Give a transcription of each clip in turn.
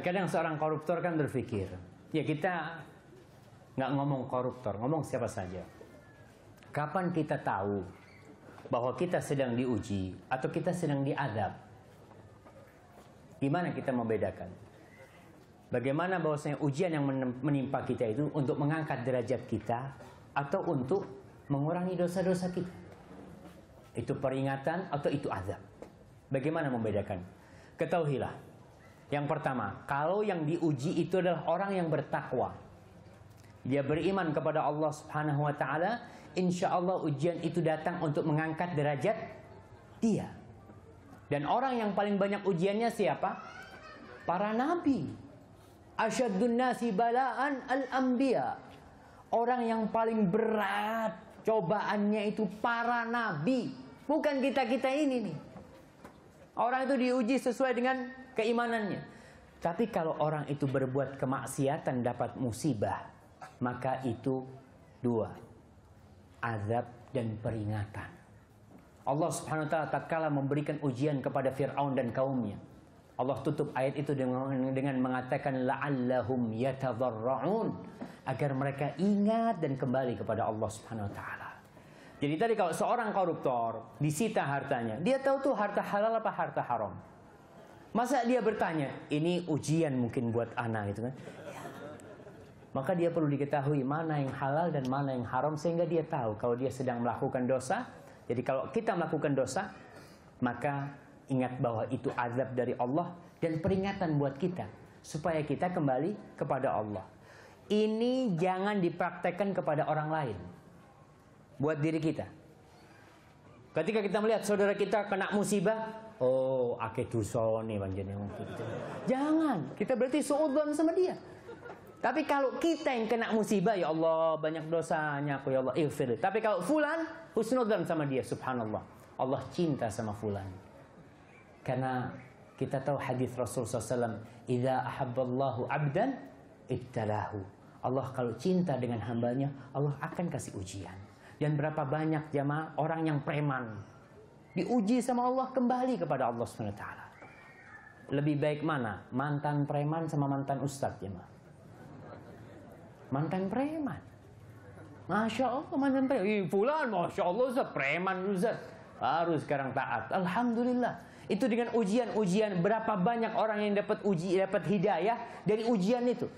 Terkadang seorang koruptor kan berpikir, ya kita nggak ngomong koruptor, ngomong siapa saja. Kapan kita tahu bahwa kita sedang diuji atau kita sedang diadab? Gimana kita membedakan? Bagaimana bahwasanya ujian yang menimpa kita itu untuk mengangkat derajat kita atau untuk mengurangi dosa-dosa kita? Itu peringatan atau itu azab? Bagaimana membedakan? Ketahuilah, yang pertama, kalau yang diuji itu adalah orang yang bertakwa, dia beriman kepada Allah Subhanahu wa Ta'ala, insya Allah ujian itu datang untuk mengangkat derajat dia. Dan orang yang paling banyak ujiannya siapa? Para nabi. Asyaddun nasi bala'an al-anbiya. Orang yang paling berat cobaannya itu para nabi, bukan kita-kita ini nih. Orang itu diuji sesuai dengan keimanannya. Tapi kalau orang itu berbuat kemaksiatan dapat musibah, maka itu dua, azab dan peringatan. Allah Subhanahu wa Ta'ala tatkala memberikan ujian kepada Fir'aun dan kaumnya, Allah tutup ayat itu dengan mengatakan la'allahum yatadharra'un, agar mereka ingat dan kembali kepada Allah Subhanahu wa Ta'ala. Jadi tadi kalau seorang koruptor disita hartanya, dia tahu tuh harta halal apa harta haram. Masa dia bertanya, ini ujian mungkin buat anak gitu kan? Ya. Maka dia perlu diketahui mana yang halal dan mana yang haram, sehingga dia tahu kalau dia sedang melakukan dosa. Jadi kalau kita melakukan dosa, maka ingat bahwa itu azab dari Allah dan peringatan buat kita supaya kita kembali kepada Allah. Ini jangan dipraktekkan kepada orang lain, buat diri kita. Ketika kita melihat saudara kita kena musibah, oh akeh dosa nih panjenengan gitu. Jangan, kita berarti suudzon sama dia. Tapi kalau kita yang kena musibah, ya Allah banyak dosanya aku, ya Allah ighfir. Tapi kalau fulan, husnudzon sama dia, subhanallah. Allah cinta sama fulan. Karena kita tahu hadis Rasul SAW, idza ahabballahu abdan ibtalahu. Allah kalau cinta dengan hambanya, Allah akan kasih ujian. Dan berapa banyak jamaah orang yang preman diuji sama Allah kembali kepada Allah SWT. Lebih baik mana? Mantan preman sama mantan ustadz jamaah? Mantan preman. Masya Allah mantan preman. Fulan Masya Allah Ustaz, preman Ustaz. Baru sekarang taat. Alhamdulillah. Itu dengan ujian-ujian. Berapa banyak orang yang dapat hidayah dari ujian itu.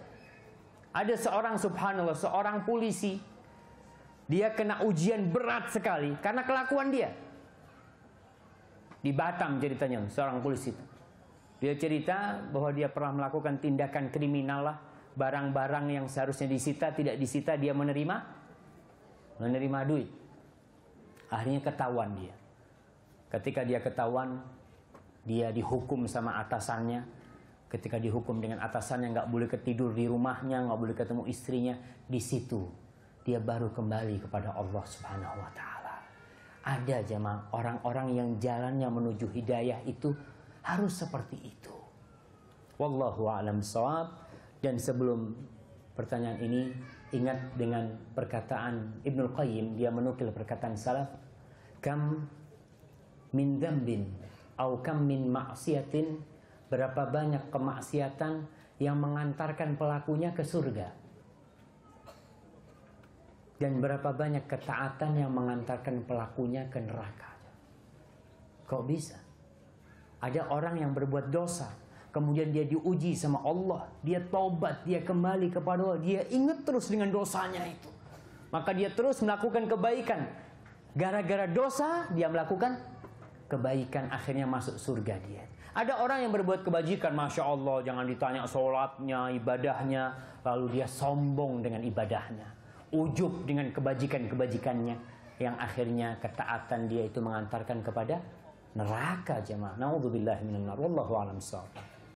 Ada seorang subhanallah, seorang polisi. Dia kena ujian berat sekali karena kelakuan dia. Di Batam ceritanya, seorang polisi itu. Dia cerita bahwa dia pernah melakukan tindakan kriminal lah. Barang-barang yang seharusnya disita tidak disita, dia menerima duit. Akhirnya ketahuan dia. Ketika dia ketahuan, dia dihukum sama atasannya. Ketika dihukum dengan atasannya, nggak boleh ketidur di rumahnya, nggak boleh ketemu istrinya. Di situ dia baru kembali kepada Allah Subhanahu wa Ta'ala. Ada jemaah orang-orang yang jalannya menuju hidayah itu harus seperti itu. Wallahu a'lam bishawab. Dan sebelum pertanyaan ini, ingat dengan perkataan Ibnul Qayyim, dia menukil perkataan salaf, kam min dzambin au kam min ma'siyatin, berapa banyak kemaksiatan yang mengantarkan pelakunya ke surga, dan berapa banyak ketaatan yang mengantarkan pelakunya ke neraka. Kok bisa? Ada orang yang berbuat dosa, kemudian dia diuji sama Allah, dia taubat, dia kembali kepada Allah, dia ingat terus dengan dosanya itu. Maka dia terus melakukan kebaikan. Gara-gara dosa, dia melakukan kebaikan, akhirnya masuk surga dia. Ada orang yang berbuat kebajikan, Masya Allah, jangan ditanya sholatnya, ibadahnya, lalu dia sombong dengan ibadahnya. Ujub dengan kebajikan-kebajikannya, yang akhirnya ketaatan dia itu mengantarkan kepada neraka jemaah. Na'udzubillahi minan nar. Wallahu a'lam bishawab.